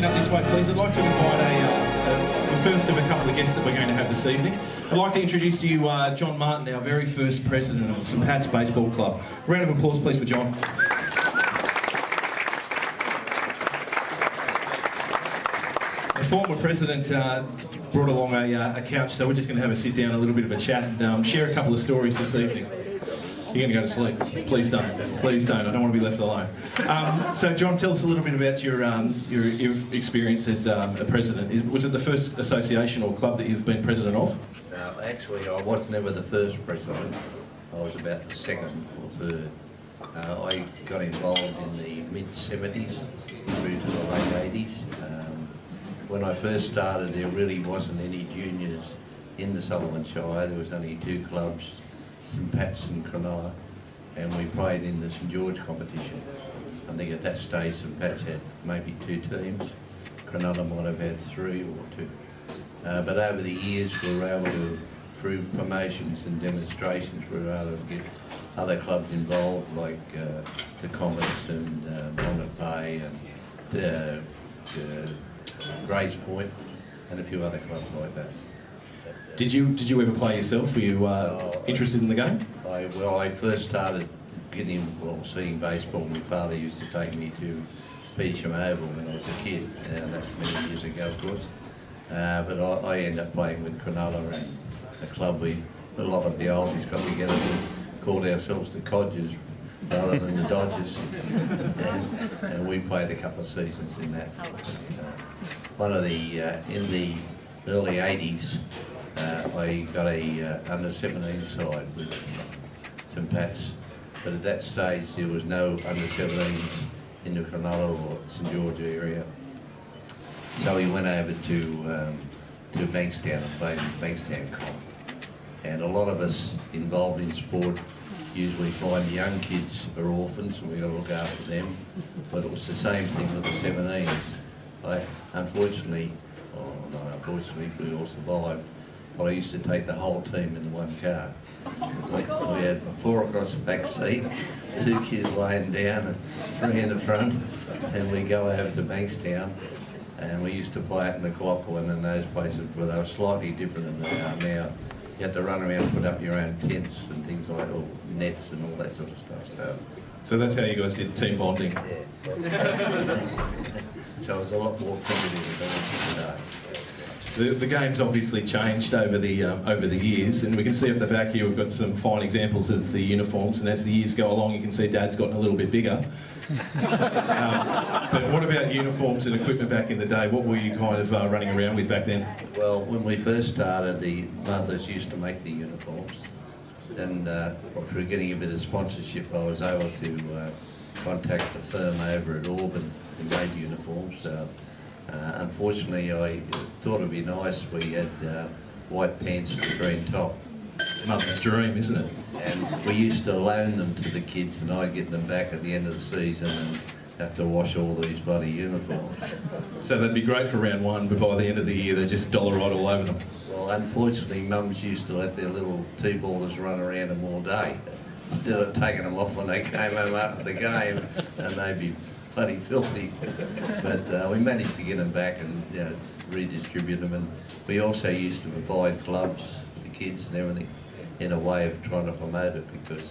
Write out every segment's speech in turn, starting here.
station up this way, please. I'd like to invite the first of a couple of guests that we're going to have this evening. I'd like to introduce to you John Martin, our very first president of St Pat's Baseball Club. Round of applause, please, for John. The former president brought along a couch, so we're just going to have a sit down, a little bit of a chat, and share a couple of stories this evening. You're going to go to sleep. Please don't. Please don't. I don't want to be left alone. So, John, tell us a little bit about your experience as a president. Was it the first association or club that you've been president of? No, actually, I was never the first president. I was about the second or third. I got involved in the mid-70s through to the late 80s. When I first started, there really wasn't any juniors in the Sullivan Shire. There was only two clubs, St Pat's and Cronulla, and we played in the St George competition. I think at that stage St Pat's had maybe two teams, Cronulla might have had three or two. But over the years we were able to, through promotions and demonstrations, we were able to get other clubs involved, like the Comets and Monmouth Bay and Grays Point and a few other clubs like that. Did you ever play yourself? Were you interested in the game? I first started seeing baseball. My father used to take me to Gymea Bowling when I was a kid, and that's many years ago, of course. But I ended up playing with Cronulla and a club. A lot of the oldies got together and called ourselves the Codgers rather than the Dodgers, and we played a couple of seasons in that. In the early 80s. I got a under 17 side with St Pat's, but at that stage there was no under 17s in the Cronulla or St George area. So we went over to Bankstown and played in Bankstown Comp. And a lot of us involved in sport usually find the young kids are orphans and we've got to look after them. But it was the same thing with the 17s. Unfortunately, we all survived. But I used to take the whole team in the one car. We had four across the back seat, two kids laying down and three in the front, and we go over to Bankstown, and we used to play out in the Clockland and those places, but they were slightly different than they are now. You had to run around and put up your own tents and things like that, or nets and all that sort of stuff. So that's how you guys did team bonding? Yeah. So it was a lot more primitive than it is today. The game's obviously changed over the years, and we can see at the back here we've got some fine examples of the uniforms, and as the years go along you can see Dad's gotten a little bit bigger. But what about uniforms and equipment back in the day? What were you kind of running around with back then? Well, when we first started, the mothers used to make the uniforms, and through getting a bit of sponsorship I was able to contact the firm over at Auburn who made uniforms. Unfortunately, I thought it'd be nice. We had white pants with a green top. Mother's dream, isn't it? And we used to loan them to the kids, and I'd get them back at the end of the season and have to wash all these bloody uniforms. So that'd be great for round one, but by the end of the year they're just dollarite all over them. Well, unfortunately, mums used to let their little two-ballers run around them all day, instead of taking them off when they came home after the game, and they'd be bloody filthy. But we managed to get them back and redistribute them, and we also used to provide clubs for the kids and everything in a way of trying to promote it, because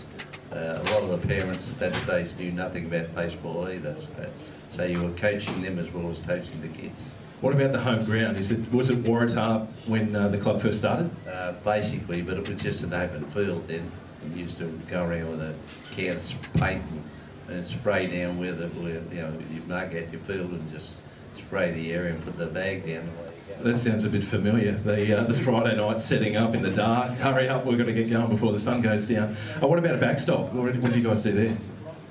a lot of the parents at that stage knew nothing about baseball either, so you were coaching them as well as coaching the kids. What about the home ground? Was it Waratah when the club first started? Basically, but it was just an open field then. We used to go around with a can of paint and spray down where you mark out your field and just spray the area and put the bag down. That sounds a bit familiar. The Friday night setting up in the dark. Hurry up, we've got to get going before the sun goes down. What about a backstop? What do you guys do there?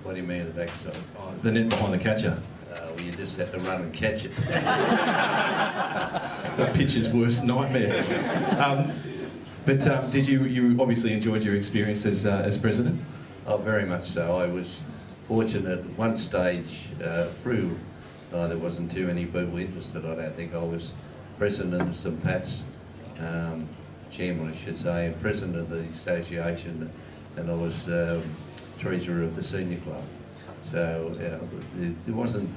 What do you mean a backstop? The net behind the catcher. Well, you just have to run and catch it. The pitcher's worst nightmare. But did you obviously enjoyed your experience as president? Oh, very much so. I was fortunate at one stage through. There wasn't too many people interested. I don't think. I was president of St Pat's, chairman I should say, and president of the association, and I was treasurer of the senior club. So there wasn't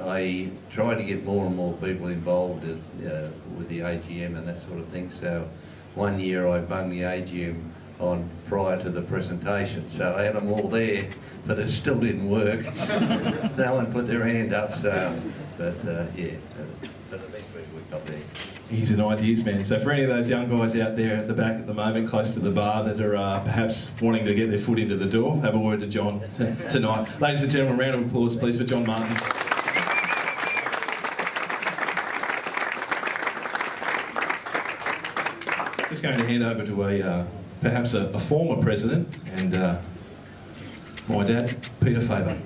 I try to get more and more people involved with the AGM and that sort of thing. So one year I bung the AGM on prior to the presentation, so I had them all there, but it still didn't work. No one put their hand up, so, but yeah, but eventually we got there. He's an ideas man. So for any of those young guys out there at the back at the moment, close to the bar, that are perhaps wanting to get their foot into the door, have a word to John tonight. Ladies and gentlemen, a round of applause please for John Martin. Just going to hand over to perhaps a former president and my dad, Peter Faber.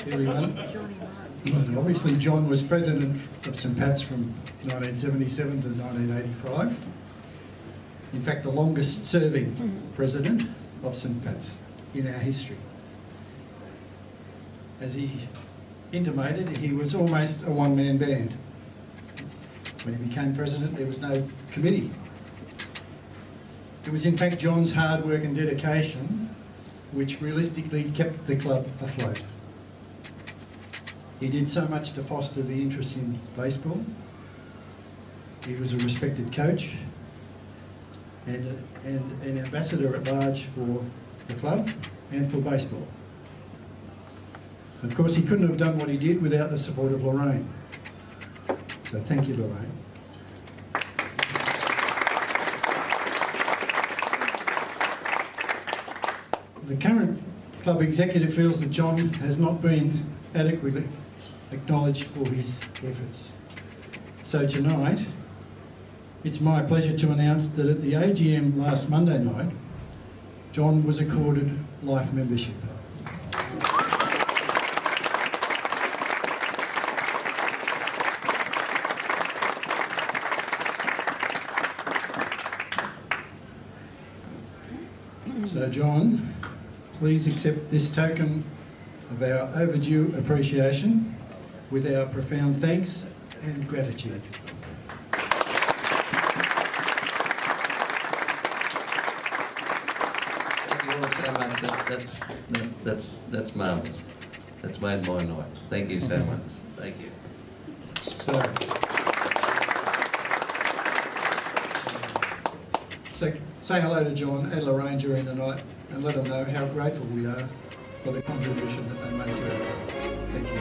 Everyone. Obviously, John was president of St Pat's from 1977 to 1985. In fact, the longest serving president of St Pat's in our history. As he intimated, he was almost a one-man band. When he became president, there was no committee. It was in fact John's hard work and dedication which realistically kept the club afloat. He did so much to foster the interest in baseball. He was a respected coach and an ambassador at large for the club and for baseball. Of course, he couldn't have done what he did without the support of Lorraine. So thank you, Lorraine. The current club executive feels that John has not been adequately acknowledged for his efforts. So tonight, it's my pleasure to announce that at the AGM last Monday night, John was accorded life membership. So John, please accept this token of our overdue appreciation with our profound thanks and gratitude. Thank you all so much. That's marvellous. That's made my night. Thank you so much. Thank you. So say hello to John and Lorraine during the night and let them know how grateful we are for the contribution that they made to our club. Thank you.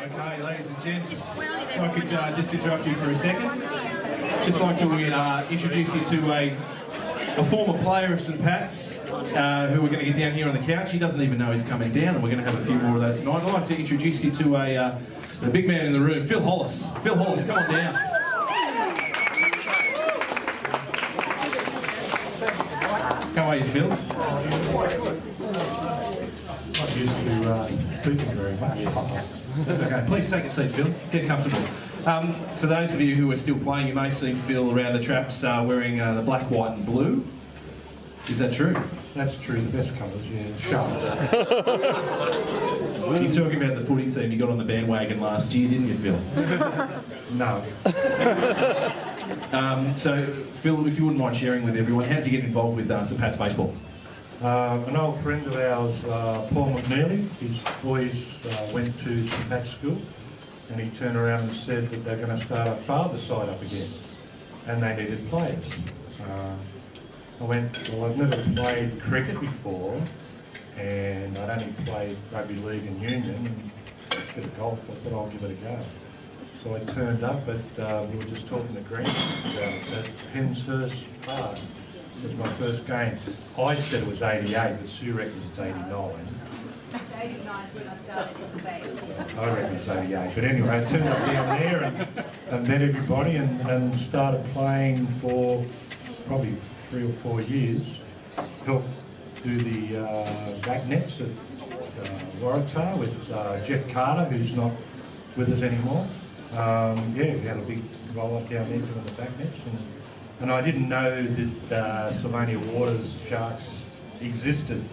Okay, ladies and gents, if I could just interrupt you for a second. Just like to introduce you to a former player of St Pat's who we're going to get down here on the couch. He doesn't even know he's coming down, and we're going to have a few more of those tonight. I'd like to introduce you to the big man in the room, Phil Hollis. Phil Hollis, come on down. How are you, Phil? Not used to speaking very much. That's okay. Please take a seat, Phil. Get comfortable. For those of you who are still playing, you may see Phil around the traps wearing the black, white and blue. Is that true? That's true, the best colours, yeah. Sharp. He's talking about the footy team you got on the bandwagon last year, didn't you, Phil? No. So, Phil, if you wouldn't mind sharing with everyone, how did you get involved with St Pat's baseball? An old friend of ours, Paul McNeely, his boys went to St Pat's school, and he turned around and said that they're going to start a father side up again, and they needed players. I went, well, I've never played cricket before, and I'd only played rugby league and union, and a bit of golf. I thought I'll give it a go. So I turned up, but we were just talking to Green about it at Penshurst Park. It was my first game. I said it was 88, but Sue reckons it's 89. 89 is when I started in the bank. I reckon it's 88. But anyway, I turned up down there and met everybody and started playing for probably 3 or 4 years. Helped do the back nets at Waratah with Jeff Carter, who's not with us anymore. Yeah, we had a big roll up down there doing the back nets. And I didn't know that Sylvania Waters Sharks existed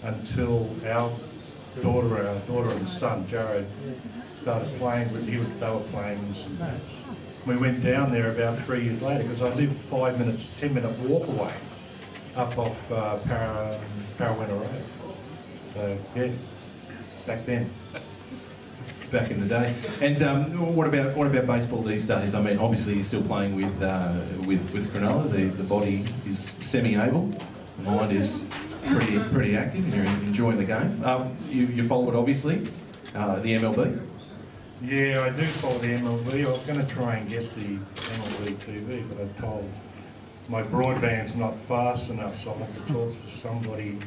until our daughter and son, Jared, started playing, they were playing in St Pat's. We went down there about 3 years later because I live 10-minute walk away up off Parawena Road. So yeah, back then. Back in the day. And what about baseball these days? I mean, obviously you're still playing with Cronulla. The body is semi-able. The mind is pretty active, and you're enjoying the game. You follow it obviously, the MLB. Yeah, I do follow the MLB. I was going to try and get the MLB TV, but I told my broadband's not fast enough, so I'll have to talk to somebody,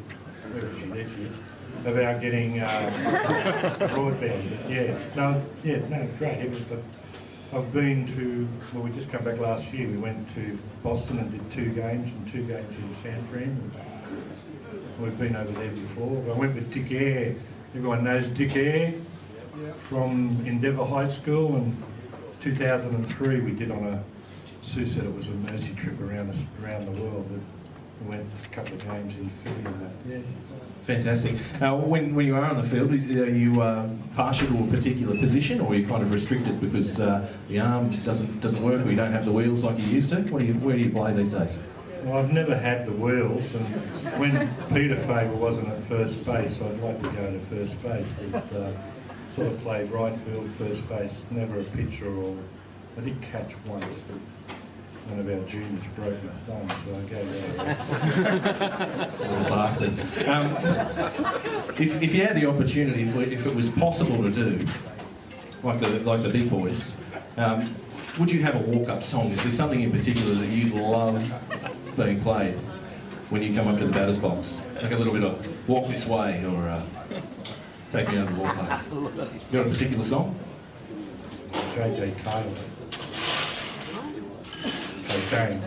where is she? There she is, about getting broadband. No, great. It was, but I've been to, well, we just come back last year. We went to Boston and did 2 games, and 2 games in San Fran. We've been over there before. I went with Dick Eyre. Everyone knows Dick Eyre from Endeavour High School, and 2003 we did on a, Sue said it was a mercy trip around the world. We went a couple of games in Philly and that. Yeah. Fantastic. When you are on the field, are you partial to a particular position, or are you kind of restricted because the arm doesn't work, or you don't have the wheels like you used to? Where do you play these days? Well, I've never had the wheels, and when Peter Faber wasn't at first base, I'd like to go to first base. But, sort of played right field, first base, never a pitcher, or I did catch once, but one of our juniors broke my thumb, so I gave that. Little bastard. If you had the opportunity, if it was possible to do, like the big boys, would you have a walk-up song? Is there something in particular that you love being played when you come up to the batter's box? Like a little bit of Walk This Way, or Take Me Out of the Ballpark. You got a particular song? JJ Cale. Okay.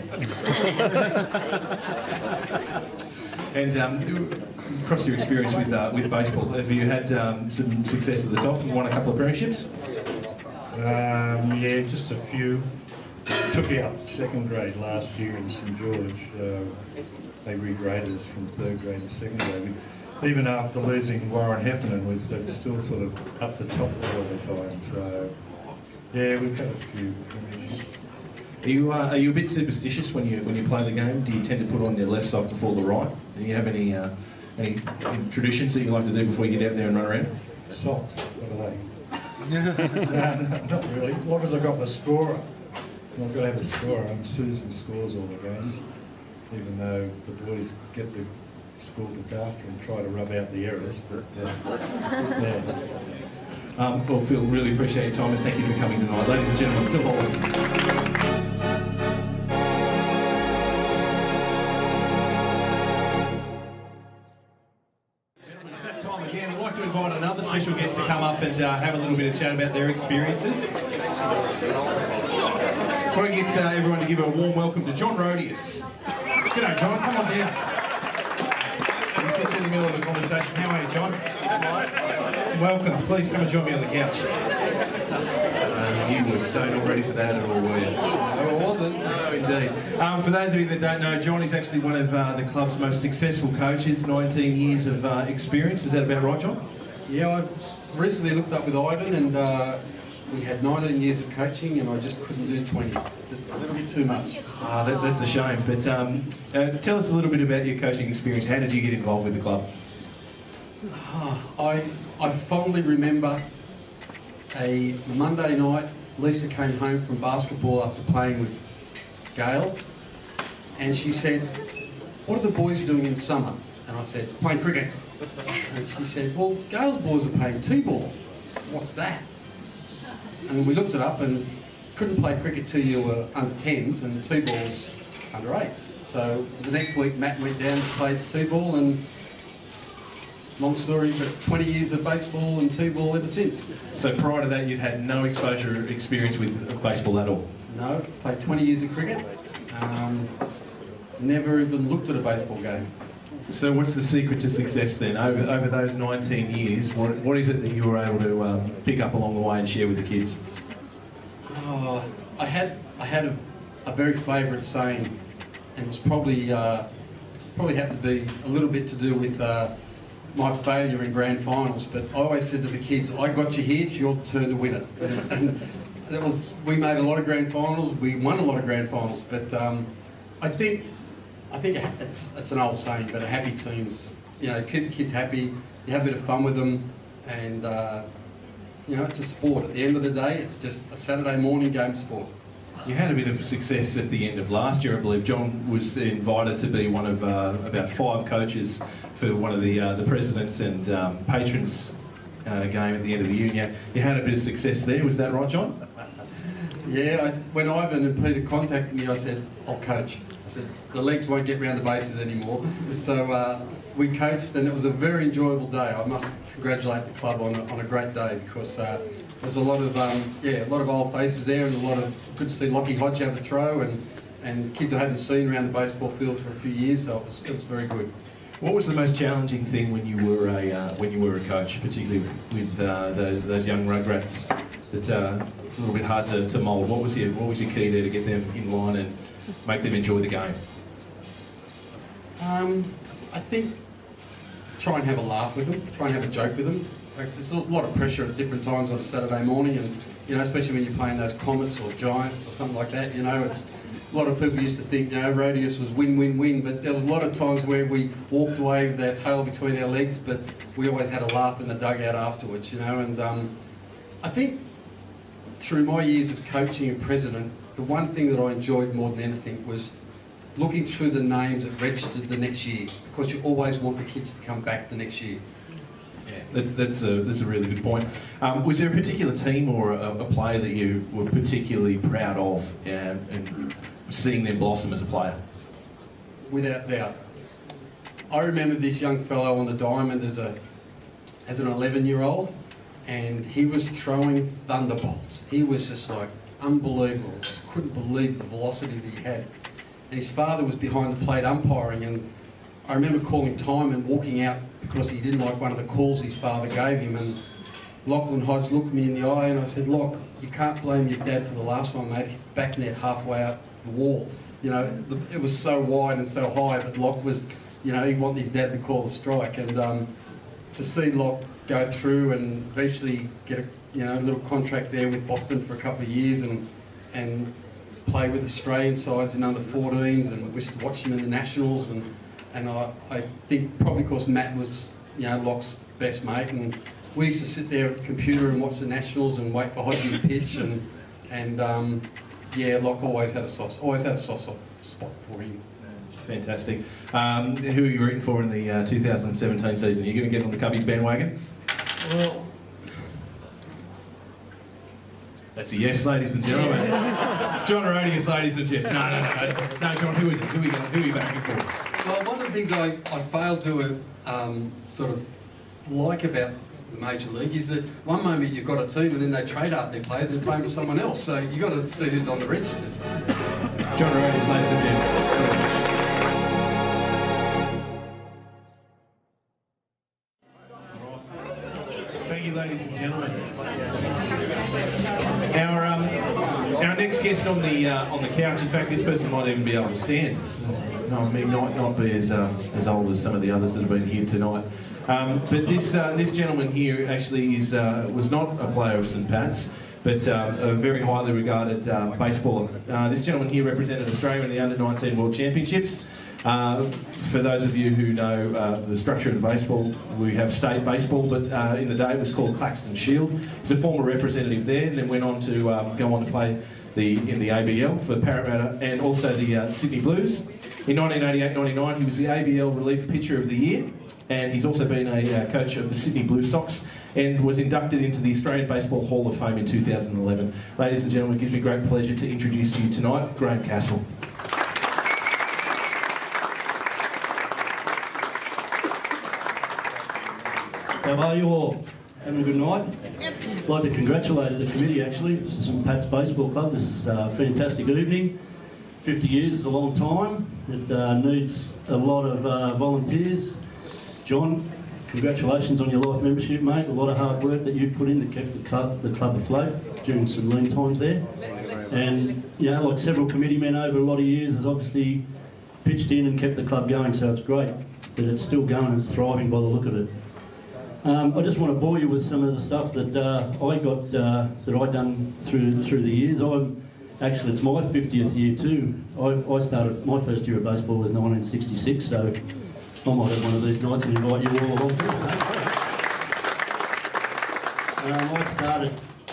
And across your experience with baseball, have you had some success at the top and won a couple of premierships? Yeah, just a few. Took out 2nd grade last year in St George. They regraded us from 3rd grade to 2nd grade. Even after losing Warren Heffernan, they were still sort of up the top all the time. So yeah, we've had a few premierships. Are you a bit superstitious when you play the game? Do you tend to put on your left sock before the right? Do you have any traditions that you like to do before you get out there and run around? Socks, what are they? No, not really. As long as I've got my scorer. I've got to have a scorer. Susan scores all the games, even though the boys get the school look after and try to rub out the errors. But yeah. Well, Phil, really appreciate your time and thank you for coming tonight. Ladies and gentlemen, Phil Hollis. Gentlemen, it's that time again. I'd like to invite another special guest to come up and have a little bit of chat about their experiences. Before I get everyone to give a warm welcome to John Rodius. G'day, John. Come on down. He's just in the middle of the conversation. How are you, John? Welcome. Please come and join me on the couch. You were so not ready for that at all, were you? No, I wasn't. No, indeed. For those of you that don't know, John is actually one of the club's most successful coaches, 19 years of experience. Is that about right, John? Yeah, I've recently looked up with Ivan, and we had 19 years of coaching, and I just couldn't do 20. Just a little bit too much. That's a shame. But tell us a little bit about your coaching experience. How did you get involved with the club? I fondly remember a Monday night. Lisa came home from basketball after playing with Gail, and she said, "What are the boys doing in summer?" And I said, "Playing cricket." And she said, "Well, Gail's boys are playing T-ball." "What's that?" And we looked it up, and couldn't play cricket till you were under 10s, and T-ball's under 8s. So the next week Matt went down and played T-ball, and long story, but 20 years of baseball and T-ball ever since. So prior to that, you'd had no exposure experience with baseball at all? No, played 20 years of cricket. Never even looked at a baseball game. So what's the secret to success then? Over those 19 years, what is it that you were able to pick up along the way and share with the kids? I had a very favourite saying, and it was probably had to be a little bit to do with my failure in grand finals, but I always said to the kids, I got you here, it's your turn to win it. And that was, we made a lot of grand finals, we won a lot of grand finals, but I think it's an old saying, but a happy team's, you know, keep the kids happy, you have a bit of fun with them, and you know, it's a sport. At the end of the day, it's just a Saturday morning game sport. You had a bit of success at the end of last year, I believe. John was invited to be one of about 5 coaches for one of the presidents and patrons game at the end of the year. You had a bit of success there, was that right, John? Yeah, when Ivan and Peter contacted me, I said, I'll coach. I said, the legs won't get round the bases anymore. So we coached, and it was a very enjoyable day. I must congratulate the club on a great day, because there's a lot of a lot of old faces there, and a lot of good to see Lockie Hodge have a throw, and kids I hadn't seen around the baseball field for a few years, so it was very good. What was the most challenging thing when you were a coach, particularly with those young rugrats that a little bit hard to mould? What was your key there to get them in line and make them enjoy the game? I think try and have a laugh with them, try and have a joke with them. Like, there's a lot of pressure at different times on a Saturday morning, and you know, especially when you're playing those Comets or Giants or something like that. You know, it's a lot of people used to think, you know, Rodius was win-win-win, but there was a lot of times where we walked away with our tail between our legs, but we always had a laugh in the dugout afterwards. You know, and I think through my years of coaching and president, the one thing that I enjoyed more than anything was looking through the names that registered the next year, because you always want the kids to come back the next year. Yeah, that's a really good point. Was there a particular team or a player that you were particularly proud of and seeing them blossom as a player? Without doubt. I remember this young fellow on the diamond as an 11-year-old, and he was throwing thunderbolts. He was just like unbelievable. Just couldn't believe the velocity that he had. And his father was behind the plate umpiring, and I remember calling time and walking out because he didn't like one of the calls his father gave him, and Lachlan Hodge looked me in the eye and I said, Lock, you can't blame your dad for the last one, mate. His back net halfway out the wall. You know, it was so wide and so high, but Lock was, you know, he wanted his dad to call a strike, and to see Lock go through and eventually get a little contract there with Boston for a couple of years, and play with Australian sides in under 14s, and we used to watch him in the Nationals, and I think probably because Matt was, you know, Lock's best mate, and we used to sit there at the computer and watch the Nationals and wait for Hodgie to pitch, and Lock always had a soft spot for him. Fantastic. Who are you rooting for in the 2017 season? Are you going to get on the Cubbies bandwagon? Well, That's a yes, ladies and gentlemen. John Rodius, ladies and gents. No, John, who is it? Who are you backing for? Well, one of the things I failed to sort of like about the Major League is that one moment you've got a team and then they trade out their players and they're playing for someone else. So you've got to see who's on the registers. John Rodius, ladies and gents. Thank you, ladies and gentlemen. Our next guest on the couch. In fact, this person might even be able to stand. No, I mean not be as old as some of the others that have been here tonight. But this gentleman here actually was not a player of St Pat's, but a very highly regarded baseballer. This gentleman here represented Australia in the Under-19 World Championships. For those of you who know the structure of the baseball, we have state baseball, but in the day it was called Claxton Shield. He's a former representative there, and then went on to go on to play in the ABL for Parramatta and also the Sydney Blues. In 1988-99, he was the ABL Relief Pitcher of the Year, and he's also been a coach of the Sydney Blue Sox and was inducted into the Australian Baseball Hall of Fame in 2011. Ladies and gentlemen, it gives me great pleasure to introduce to you tonight, Graham Castle. How are you all? Having a good night? Yep. I'd like to congratulate the committee actually. This is St Pat's Baseball Club. This is a fantastic evening. 50 years is a long time. It needs a lot of volunteers. John, congratulations on your life membership, mate. A lot of hard work that you've put in to keep the club afloat during some lean times there. And, you know, like several committee men over a lot of years, has obviously pitched in and kept the club going, so it's great that it's still going and it's thriving by the look of it. I just want to bore you with some of the stuff that I got, that I done through the years. Actually, it's my 50th year too. I started, my first year of baseball was 1966, so I might have one of these nights and invite you all along.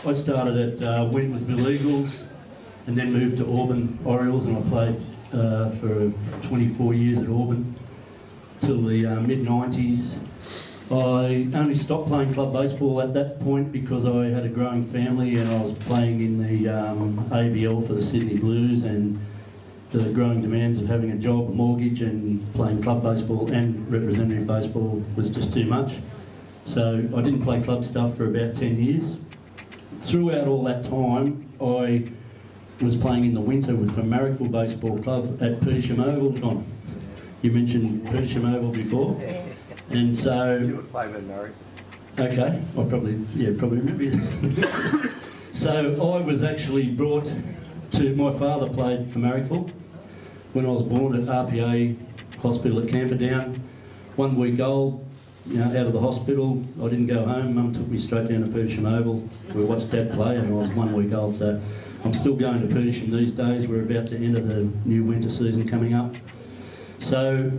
I started at Wentworthville Eagles and then moved to Auburn Orioles, and I played for 24 years at Auburn till the mid-90s. I only stopped playing club baseball at that point because I had a growing family and I was playing in the ABL for the Sydney Blues, and the growing demands of having a job, a mortgage and playing club baseball and representative baseball was just too much. So I didn't play club stuff for about 10 years. Throughout all that time, I was playing in the winter with the Marrickville Baseball Club at Persham Oval. John, you mentioned Persham Oval before. And so... You would play with Murray. Okay, I probably remember you. So I was actually brought to... My father played for Marrickville when I was born at RPA Hospital at Camperdown. 1 week old, you know, out of the hospital. I didn't go home. Mum took me straight down to Persham Oval. We watched Dad play and I was 1 week old, so I'm still going to Persham these days. We're about to enter the new winter season coming up. So...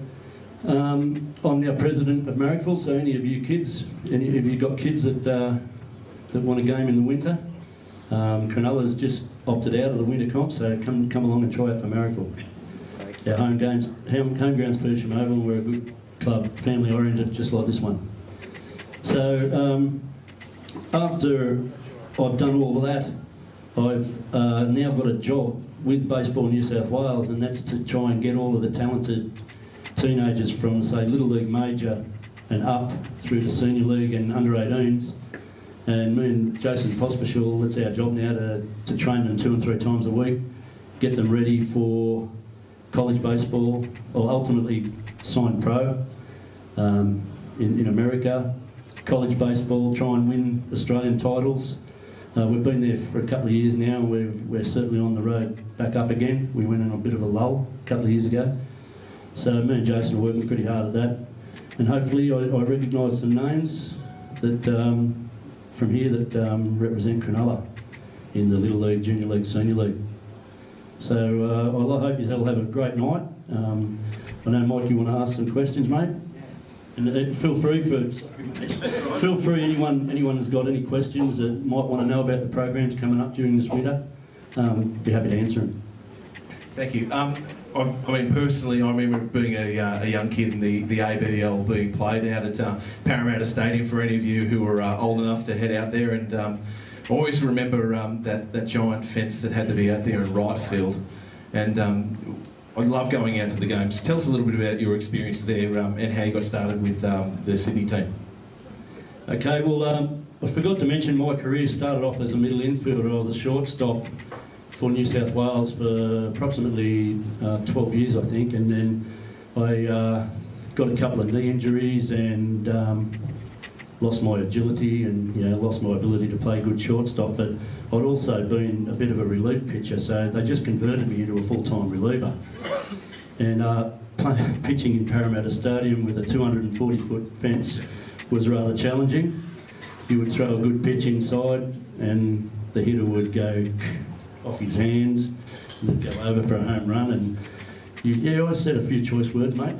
I'm now president of Marrickville, so any of you kids, have you got kids that want a game in the winter? Cronulla's just opted out of the winter comp, so come along and try out for Marrickville. Our home ground's Persham Oval, and we're a good club, family oriented, just like this one. So after I've done all of that, I've now got a job with Baseball New South Wales, and that's to try and get all of the talented teenagers from, say, Little League Major and up through to Senior League and under 18s. And me and Jason Pospisil, that's our job now, to train them 2 and 3 times a week, get them ready for college baseball, or ultimately sign pro in America, college baseball, try and win Australian titles. We've been there for a couple of years now, and we're certainly on the road back up again. We went in a bit of a lull a couple of years ago. So me and Jason are working pretty hard at that, and hopefully I recognise some names that from here that represent Cronulla in the Little League, Junior League, Senior League. So I hope you'll have a great night. I know, Mike, you want to ask some questions, mate, and feel free anyone that's got any questions that might want to know about the programs coming up during this winter. Be happy to answer them. Thank you. I mean, personally, I remember being a young kid and the ABL being played out at Parramatta Stadium, for any of you who were old enough to head out there. And I always remember that giant fence that had to be out there in right field. And I love going out to the games. Tell us a little bit about your experience there and how you got started with the Sydney team. Okay, well, I forgot to mention my career started off as a middle infielder. I was a shortstop for New South Wales for approximately 12 years, I think, and then I got a couple of knee injuries and lost my agility and lost my ability to play good shortstop. But I'd also been a bit of a relief pitcher, so they just converted me into a full-time reliever. And pitching in Parramatta Stadium with a 240-foot fence was rather challenging. You would throw a good pitch inside, and the hitter would go off his hands, and go over for a home run, and I said a few choice words, mate.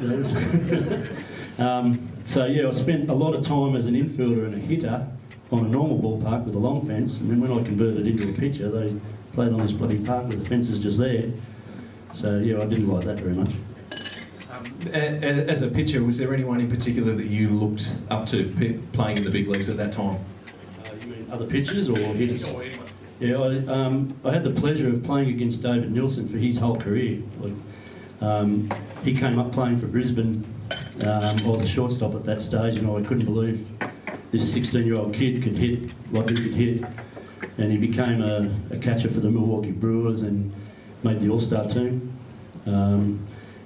So I spent a lot of time as an infielder and a hitter on a normal ballpark with a long fence, and then when I converted into a pitcher, they played on this bloody park with the fences just there. So I didn't like that very much. As a pitcher, was there anyone in particular that you looked up to playing in the big leagues at that time? You mean other pitchers or hitters? Yeah, I had the pleasure of playing against David Nilsson for his whole career. He came up playing for Brisbane. I was a shortstop at that stage, and I couldn't believe this 16-year-old kid could hit like he could hit. And he became a catcher for the Milwaukee Brewers and made the All-Star team.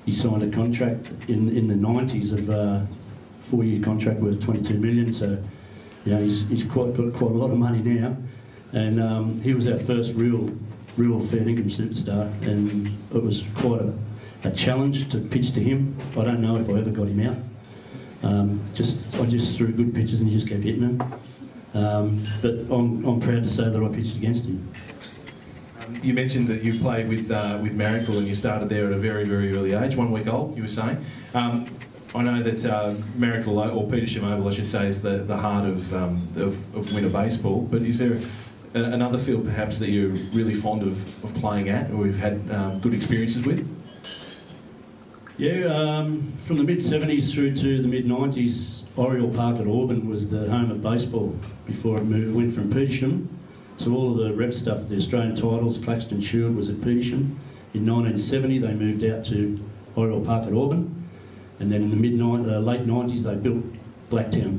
He signed a contract in the 90s of a 4-year contract worth $22 million. So, he's got quite a lot of money now. And he was our first real fair income superstar, and it was a challenge to pitch to him. I don't know if I ever got him out. I just threw good pitches and he just kept hitting them. But I'm proud to say that I pitched against him. You mentioned that you played with Miracle and you started there at a very, very early age, 1 week old, you were saying. I know that Miracle, or Petersham Oval, I should say, is the heart of winter baseball, but is there another field perhaps that you're really fond of playing at, or you've had good experiences with? Yeah, from the mid-70s through to the mid-90s, Oriole Park at Auburn was the home of baseball before it went from Petersham. So all of the rep stuff, the Australian titles, Claxton Shield was at Petersham. In 1970 they moved out to Oriole Park at Auburn. And then in the late 90s they built Blacktown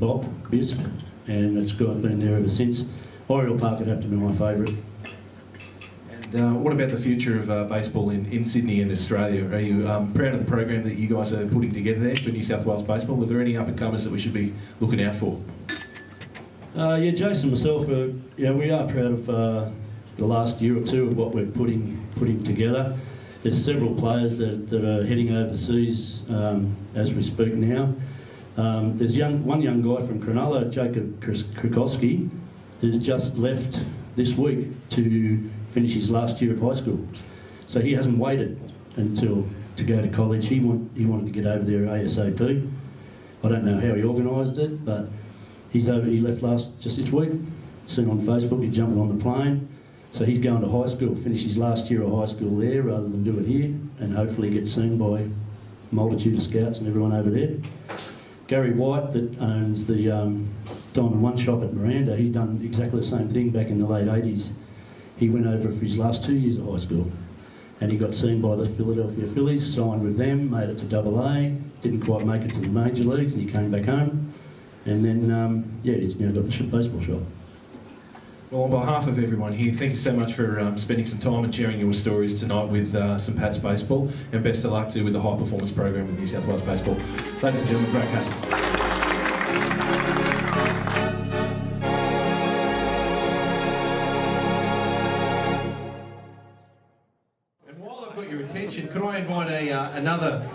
Bisp, and it's been there ever since. Oriole Park would have to be my favourite. And what about the future of baseball in Sydney and Australia? Are you proud of the program that you guys are putting together there for New South Wales baseball? Are there any up-and-comers that we should be looking out for? Yeah, Jason and myself, we are proud of the last year or two of what we're putting together. There's several players that are heading overseas as we speak now. There's one young guy from Cronulla, Jacob Krikowski, who's just left this week to finish his last year of high school. So he hasn't waited to go to college. He wanted to get over there ASAP. I don't know how he organised it, but he left just this week. Seen on Facebook, he's jumping on the plane. So he's going to high school, finish his last year of high school there rather than do it here, and hopefully get seen by a multitude of scouts and everyone over there. Gary White, that owns the Diamond One shop at Miranda, he done exactly the same thing back in the late 80s. He went over for his last 2 years of high school, and he got seen by the Philadelphia Phillies, signed with them, made it to AA, didn't quite make it to the major leagues, and he came back home. And then, he's now got the baseball shop. Well, on behalf of everyone here, thank you so much for spending some time and sharing your stories tonight with St Pat's Baseball, and best of luck with the high performance program with New South Wales Baseball. Ladies and gentlemen, Brad Castle. And while I've got your attention, could I invite another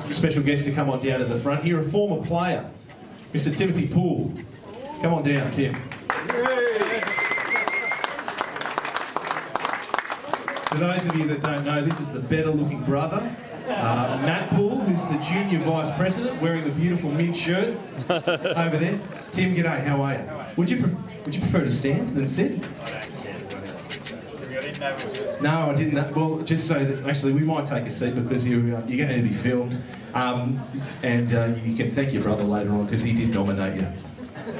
special guest to come on down to the front here, a former player, Mr. Timothy Poole. Come on down, Tim. For those of you that don't know, this is the better looking brother, Matt Poole, who's the junior vice president, wearing the beautiful mint shirt over there. Tim, g'day, how are you? Would you prefer to stand than sit? No, I didn't. Well, just so that actually we might take a seat because you're going to be filmed, and you can thank your brother later on because he did nominate you.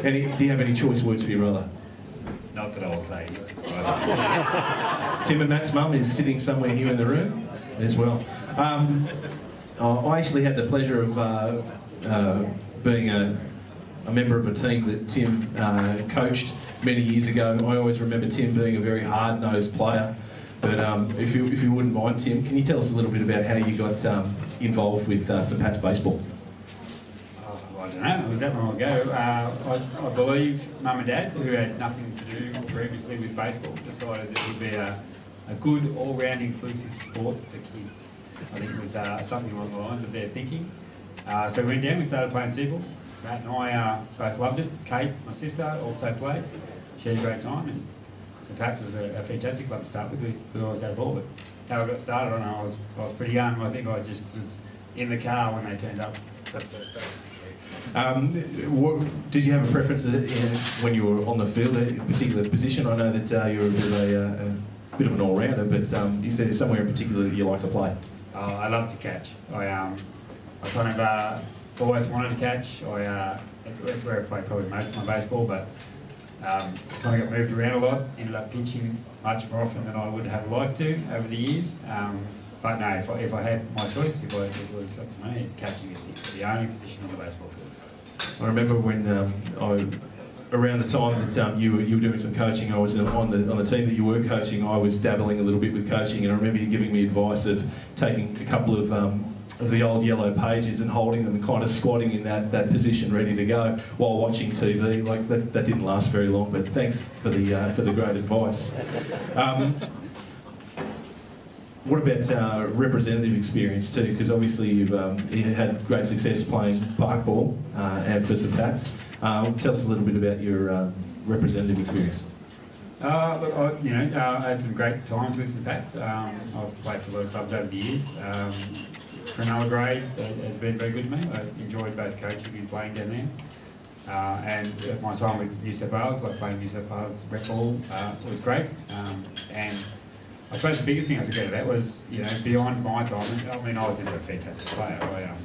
Do you have any choice words for your brother? Not that I'll say. Tim and Matt's mum is sitting somewhere here in the room as well. I actually had the pleasure of being a member of a team that Tim coached many years ago. I always remember Tim being a very hard-nosed player. But if you wouldn't mind, Tim, can you tell us a little bit about how you got involved with St Pat's Baseball? I don't know, it was that long ago. I believe Mum and Dad, who had nothing to do previously with baseball, decided it would be a good all-round inclusive sport for kids. I think it was something along the lines of their thinking. So we went down, we started playing T-ball. Matt and I both loved it. Kate, my sister, also played. She had a great time. And St Pat's was a fantastic club to start with. We always had a ball, but how I got started on it, I was pretty young. I think I just was in the car when they turned up. Did you have a preference when you were on the field, a particular position? I know that you're a bit of an all-rounder, but is there somewhere in particular that you like to play? I love to catch. I kind of always wanted to catch. That's where I played probably most of my baseball, but kind of got moved around a lot. Ended up pitching much more often than I would have liked to over the years. But no, if I had my choice, it was up to me. Catching is the only position on the baseball field. I remember when around the time that you were doing some coaching, I was on the team that you were coaching. I was dabbling a little bit with coaching, and I remember you giving me advice of taking a couple of the old yellow pages and holding them and kind of squatting in that position, ready to go while watching TV. Like that didn't last very long, but thanks for the great advice. What about representative experience too? Because obviously you had great success playing park ball and for St Pat's. Tell us a little bit about your representative experience. Look, I had some great times with St Pat's. I've played for a lot of clubs over the years. Cronulla grade has been very good to me. I enjoyed both coaching and playing down there. And at my time with New South Wales, like playing New South Wales rep ball, it was great. And I suppose the biggest thing I forget about was, beyond my time, I mean, I was never a fantastic player.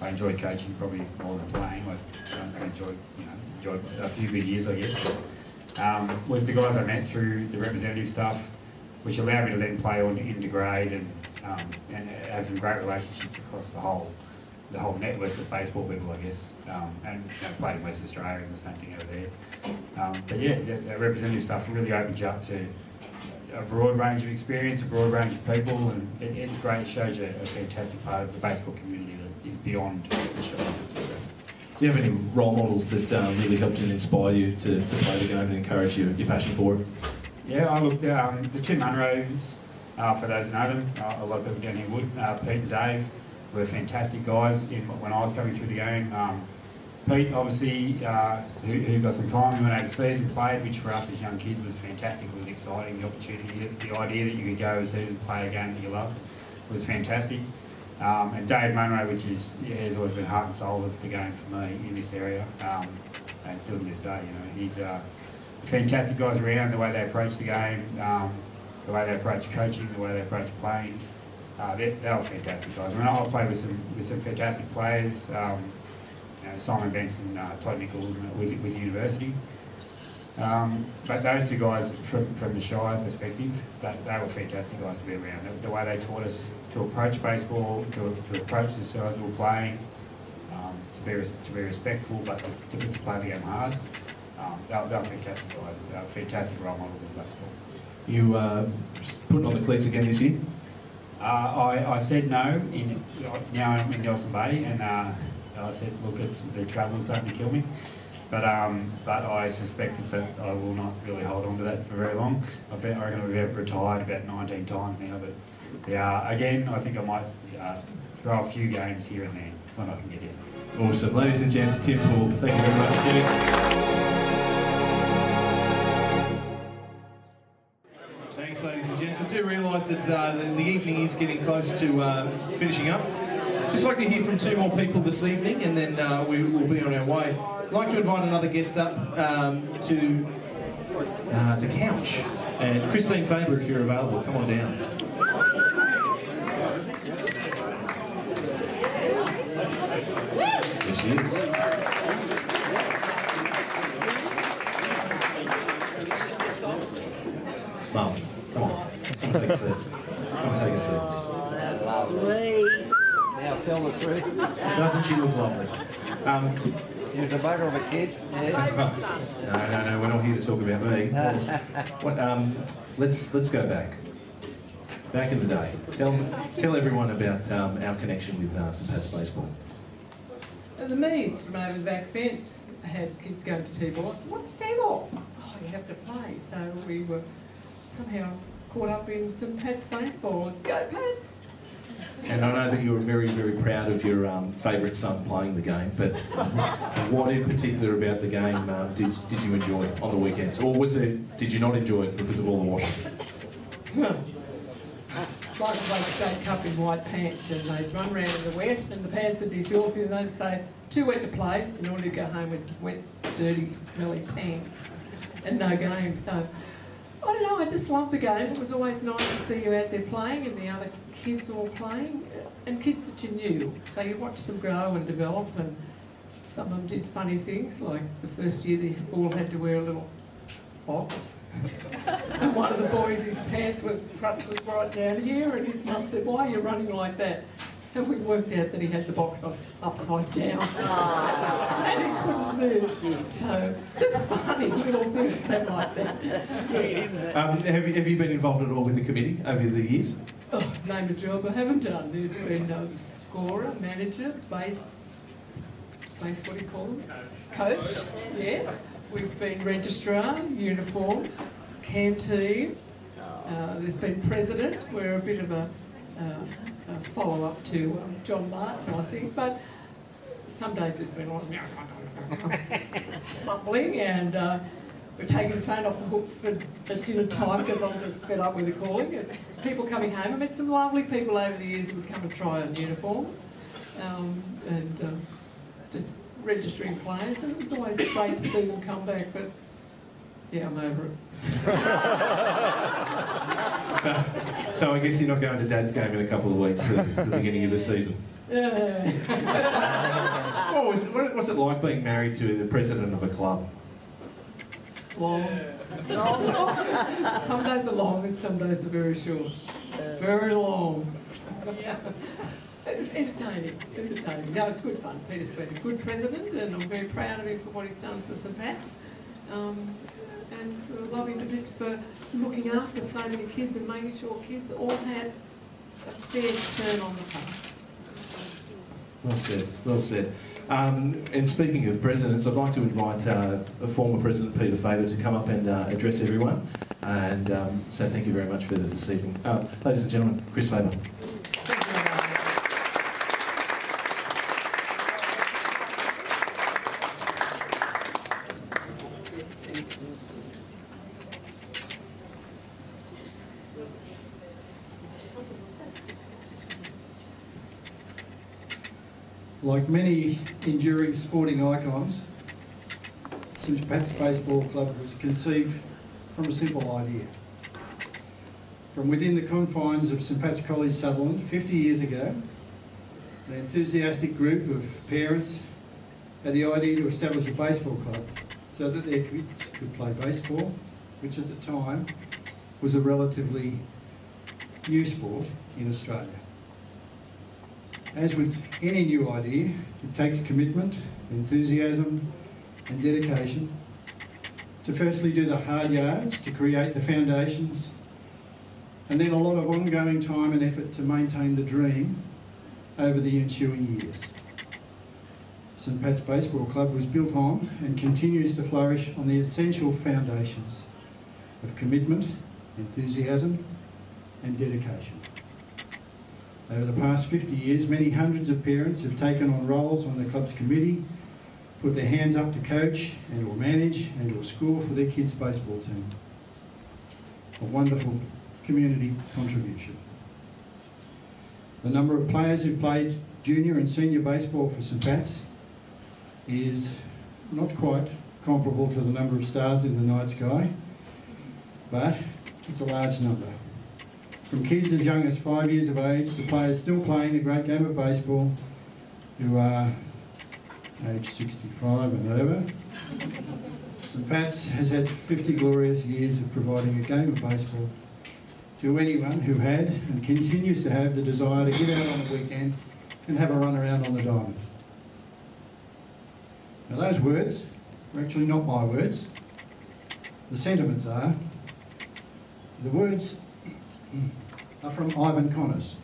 I enjoyed coaching probably more than playing. I enjoyed a few good years, I guess. Was the guys I met through the representative stuff, which allowed me to then play on into grade and have some great relationships across the whole network of baseball people, I guess. And played in West Australia and the same thing over there. But yeah, that representative stuff really opens you up to a broad range of experience, a broad range of people, and it's great. It shows you a fantastic part of the baseball community that is beyond the show. Do you have any role models that really helped and inspire you to play the game and encourage your passion for it? Yeah, I looked at the two Munros, for those who know them, a lot of people down here would. Pete and Dave were fantastic guys when I was coming through the game. Pete, obviously, who got some time, he went overseas and played, which for us as young kids was fantastic. It was exciting, the opportunity, the idea that you could go overseas and play a game that you loved was fantastic. And Dave Munro, which has always been heart and soul of the game for me in this area, and still to this day. He's fantastic guys around, the way they approach the game, the way they approach coaching, the way they approach playing. They were fantastic guys. I mean, I played with some fantastic players. Simon Benson, Todd Nichols with university. But those two guys, from the Shire perspective, they were fantastic guys to be around. The way they taught us to approach baseball, to approach the sides we were playing, to be respectful, but to play the game hard. They were fantastic guys. They were fantastic role models in baseball. You putting on the cleats again this year? I said no. Now I'm in Nelson Bay, and I said, look, the travel's starting to kill me. But I suspected that I will not really hold on to that for very long. I reckon I've retired about 19 times now. But yeah, again, I think I might throw a few games here and there when I can get in. Awesome. Ladies and gents, Tim Paul, thank you very much. Thanks, ladies and gents. I do realise that the evening is getting close to finishing up. Just like to hear from two more people this evening, and then we will be on our way. I'd like to invite another guest up to the couch. And Christine Faber, if you're available, come on down. There she is. Mum, come on. Come take a seat. Come take a seat. Lovely. Now tell the truth. Doesn't she look lovely? You're the bugger of a kid. Yeah. No, we're not here to talk about me. Let's go back. Back in the day. Tell everyone about our connection with St Pat's baseball. The meets from over the back fence had kids going to T-ball. What's T-ball? Oh, you have to play. So we were somehow caught up in St Pat's baseball. Go Pats! And I know that you were very, very proud of your favourite son playing the game, but what in particular about the game did you enjoy on the weekends? Or did you not enjoy it because of all the washing? Like to play the state cup in white pants, and they'd run around in the wet and the pants would be filthy, and they'd say, too wet to play, in order to go home with wet, dirty, smelly pants and no game. So, I don't know, I just loved the game. It was always nice to see you out there playing and the other kids all playing, and kids that you knew. So you watched them grow and develop, and some of them did funny things, like the first year they all had to wear a little box. And one of the boys, his pants was crutch was right down here, and his mum said, why are you running like that? And we worked out that he had the box upside down. And he couldn't move. So, just funny little things like that. It's great, isn't it? Have you been involved at all with the committee over the years? Oh, name a job I haven't done. There's been no scorer, manager, base, what do you call them? Coach, yeah. We've been registrar, uniforms, canteen. There's been president. We're a bit of a a follow-up to John Martin, I think, but some days it's been on mumbling, and we're taking the phone off the hook for dinner time because I'm just fed up with the calling. And people coming home. I met some lovely people over the years who would come and try on uniforms, and just registering players, and it was always great to see them come back, but yeah, I'm over it. So I guess you're not going to Dad's game in a couple of weeks at the beginning of the season. What's it like being married to the president of a club? Long. Some days are long and some days are very short. Very long. It's entertaining. No, it's good fun. Peter's been a good president, and I'm very proud of him for what he's done for St Pat's. And we're loving to bits for looking after so many kids and making sure kids all had a fair turn on the path. Well said, well said. And speaking of presidents, I'd like to invite former President Peter Faber to come up and address everyone, and say thank you very much for this evening. Ladies and gentlemen, Chris Faber. Like many enduring sporting icons, St Pat's Baseball Club was conceived from a simple idea. From within the confines of St Pat's College, Sutherland, 50 years ago, an enthusiastic group of parents had the idea to establish a baseball club so that their kids could play baseball, which at the time was a relatively new sport in Australia. As with any new idea, it takes commitment, enthusiasm and dedication to firstly do the hard yards, to create the foundations, and then a lot of ongoing time and effort to maintain the dream over the ensuing years. St Pat's Baseball Club was built on and continues to flourish on the essential foundations of commitment, enthusiasm and dedication. Over the past 50 years, many hundreds of parents have taken on roles on the club's committee, put their hands up to coach and or manage and or score for their kids' baseball team. A wonderful community contribution. The number of players who played junior and senior baseball for St Pat's is not quite comparable to the number of stars in the night sky, but it's a large number. From kids as young as 5 years of age to players still playing a great game of baseball who are aged 65 and over. St Pat's has had 50 glorious years of providing a game of baseball to anyone who had and continues to have the desire to get out on the weekend and have a run around on the diamond. Now those words are actually not my words. The sentiments are. The words are from Ivan Connors.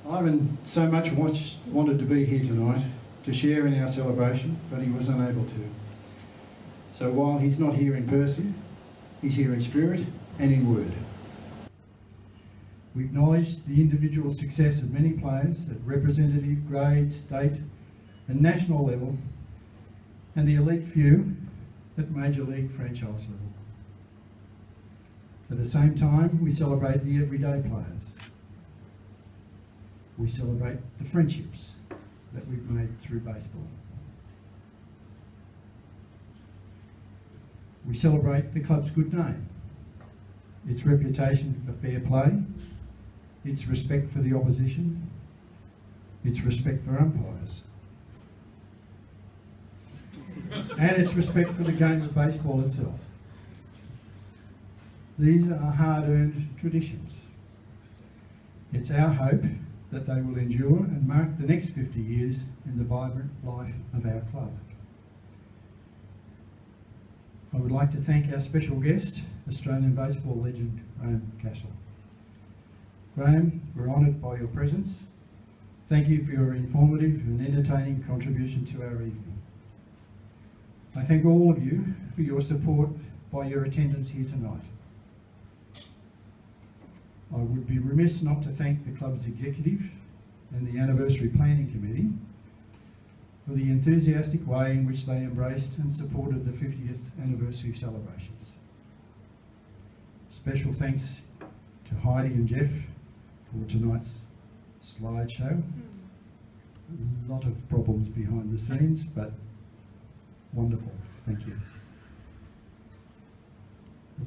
Ivan so much wanted to be here tonight to share in our celebration, but he was unable to. So while he's not here in person, he's here in spirit and in word. We acknowledge the individual success of many players at representative, grade, state and national level, and the elite few at Major League franchise level. At the same time, we celebrate the everyday players. We celebrate the friendships that we've made through baseball. We celebrate the club's good name, its reputation for fair play, its respect for the opposition, its respect for umpires, and its respect for the game of baseball itself. These are hard-earned traditions. It's our hope that they will endure and mark the next 50 years in the vibrant life of our club. I would like to thank our special guest, Australian baseball legend Graham Castle. Graham, we're honoured by your presence. Thank you for your informative and entertaining contribution to our evening. I thank all of you for your support by your attendance here tonight. I would be remiss not to thank the club's executive and the anniversary planning committee for the enthusiastic way in which they embraced and supported the 50th anniversary celebrations. Special thanks to Heidi and Jeff for tonight's slideshow. A lot of problems behind the scenes, but wonderful. Thank you.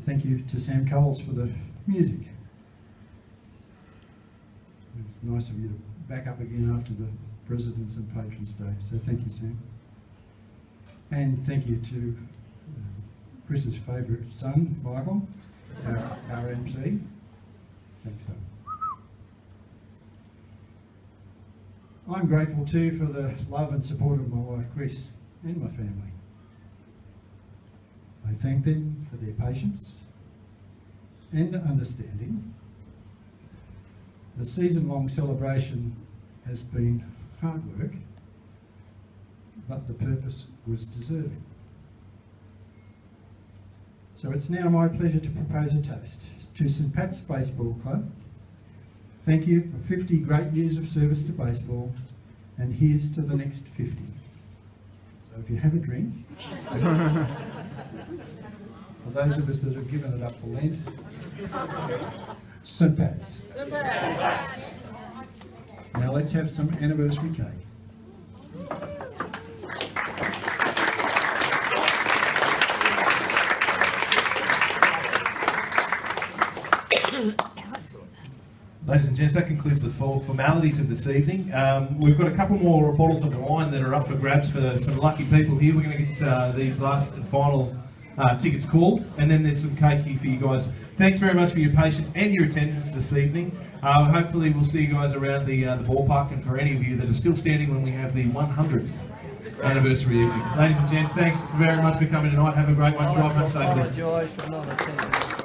Thank you to Sam Coles for the music. It's nice of you to back up again after the President's and Patrons Day, so thank you, Sam. And thank you to Chris's favourite son, Michael, our MC. Thanks, son. I'm grateful too for the love and support of my wife, Chris, and my family. I thank them for their patience and understanding. The season-long celebration has been hard work, but the purpose was deserving. So it's now my pleasure to propose a toast to St Pat's Baseball Club. Thank you for 50 great years of service to baseball, and here's to the next 50. So if you have a drink, for those of us that have given it up for Lent, St Pat's. Now let's have some anniversary cake. Ladies and gents, that concludes the formalities of this evening. We've got a couple more bottles of wine that are up for grabs for some lucky people here. We're going to get these last and final tickets called, and then there's some cake here for you guys. Thanks very much for your patience and your attendance this evening. Hopefully we'll see you guys around the ballpark, and for any of you that are still standing when we have the 100th anniversary evening. Ladies and gents, thanks very much for coming tonight. Have a great one. Drive home safely. Apologise for not attending.